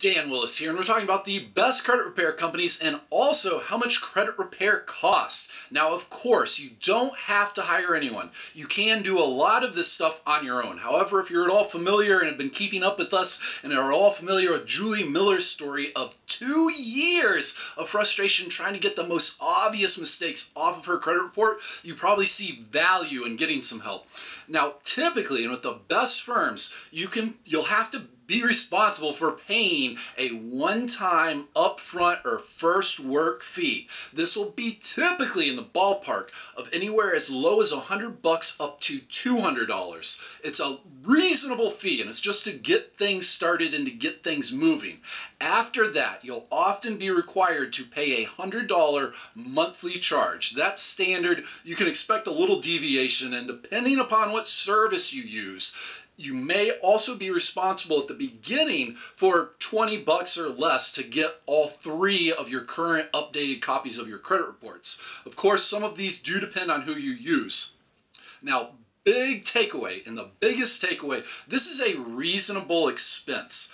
Dan Willis here, and we're talking about the best credit repair companies and also how much credit repair costs. Now, of course, you don't have to hire anyone. You can do a lot of this stuff on your own. However, if you're at all familiar and have been keeping up with us and are all familiar with Julie Miller's story of 2 years of frustration trying to get the most obvious mistakes off of her credit report, you probably see value in getting some help. Now, typically, and with the best firms, you'll have to be responsible for paying a one-time upfront or first work fee. This will be typically in the ballpark of anywhere as low as $100 up to $200. It's a reasonable fee, and it's just to get things started and to get things moving. After that, you'll often be required to pay a $100 monthly charge. That's standard. You can expect a little deviation, and depending upon what service you use, you may also be responsible at the beginning for $20 or less to get all 3 of your current updated copies of your credit reports. Of course, some of these do depend on who you use. Now, big takeaway, and the biggest takeaway, this is a reasonable expense.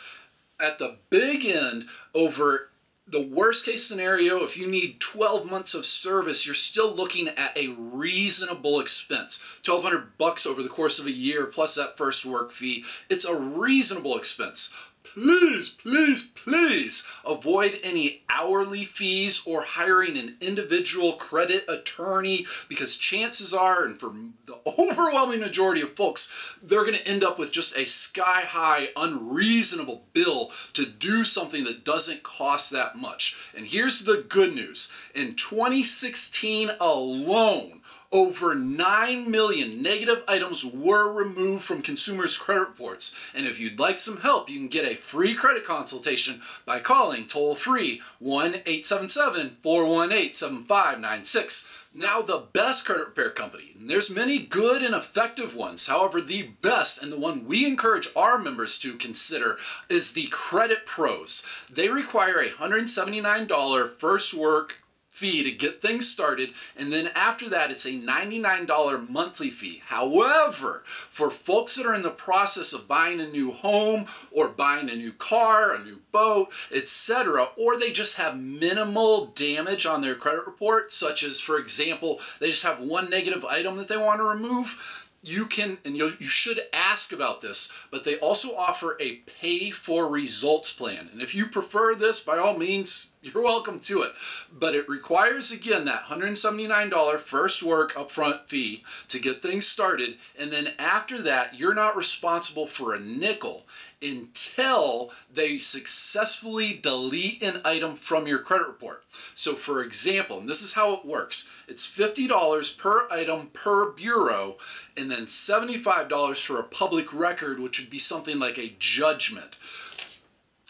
At the big end, over the worst case scenario, if you need 12 months of service, you're still looking at a reasonable expense. $1,200 over the course of a year plus that first work fee. It's a reasonable expense. Please, please, please avoid any hourly fees or hiring an individual credit attorney, because chances are, and for the overwhelming majority of folks, they're going to end up with just a sky-high, unreasonable bill to do something that doesn't cost that much. And here's the good news. In 2016 alone, over 9 million negative items were removed from consumers' credit reports. And if you'd like some help, you can get a free credit consultation by calling toll-free 1-877-418-7596. Now, the best credit repair company, and there's many good and effective ones. However, the best, and the one we encourage our members to consider, is the Credit Pros. They require a $179 first work fee to get things started, and then after that it's a $99 monthly fee. However, for folks that are in the process of buying a new home or buying a new car, a new boat, etc., or they just have minimal damage on their credit report, such as, for example, they just have one negative item that they want to remove, you can, and you should ask about this, but they also offer a pay for results plan. And if you prefer this, by all means, you're welcome to it. But it requires, again, that $179 first work upfront fee to get things started. And then after that, you're not responsible for a nickel until they successfully delete an item from your credit report. So for example, and this is how it works, it's $50 per item per bureau, and then $75 for a public record, which would be something like a judgment.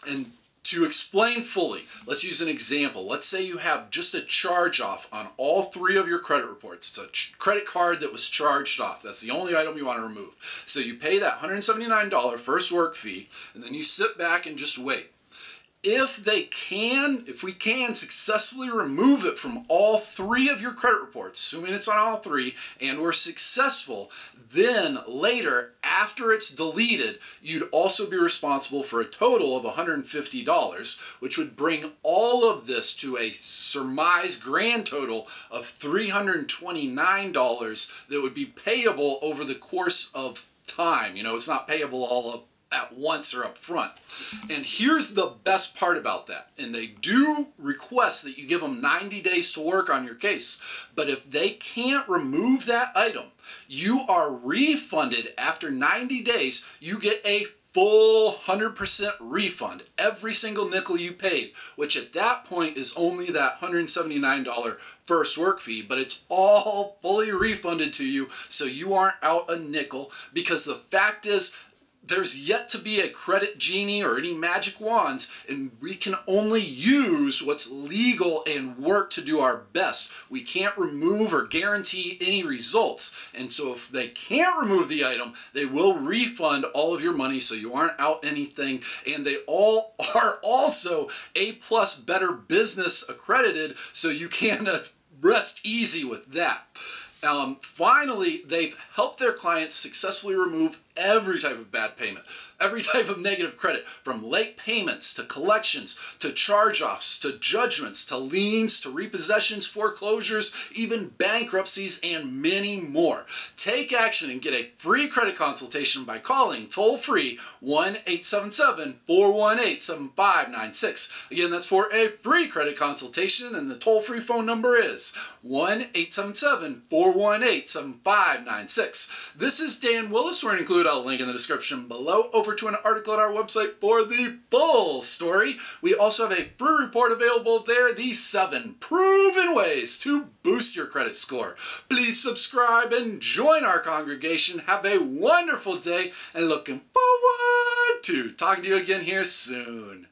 And to explain fully, let's use an example. Let's say you have just a charge off on all 3 of your credit reports. It's a credit card that was charged off. That's the only item you want to remove. So you pay that $179 first work fee, and then you sit back and just wait. If we can successfully remove it from all 3 of your credit reports, assuming it's on all 3, and we're successful, then later, after it's deleted, you'd also be responsible for a total of $150, which would bring all of this to a surmised grand total of $329 that would be payable over the course of time. You know, it's not payable all up at once or up front. And here's the best part about that. And they do request that you give them 90 days to work on your case. But if they can't remove that item, you are refunded after 90 days. You get a full 100% refund, every single nickel you paid, which at that point is only that $179 first work fee, but it's all fully refunded to you, so you aren't out a nickel, because the fact is, there's yet to be a credit genie or any magic wands, and we can only use what's legal and work to do our best. We can't remove or guarantee any results. And so if they can't remove the item, they will refund all of your money so you aren't out anything. And they all are also A+ Better Business accredited, so you can rest easy with that. Finally, they've helped their clients successfully remove every type of bad payment. every type of negative credit, from late payments to collections to charge-offs to judgments to liens to repossessions, foreclosures, even bankruptcies, and many more. Take action and get a free credit consultation by calling toll-free 1-877-418-7596. Again, that's for a free credit consultation, and the toll-free phone number is 1-877-418-7596. This is Dan Willis. We're going to include a link in the description below over to an article on our website for the full story. We also have a free report available there, the 7 proven ways to boost your credit score. Please subscribe and join our congregation. Have a wonderful day, and looking forward to talking to you again here soon.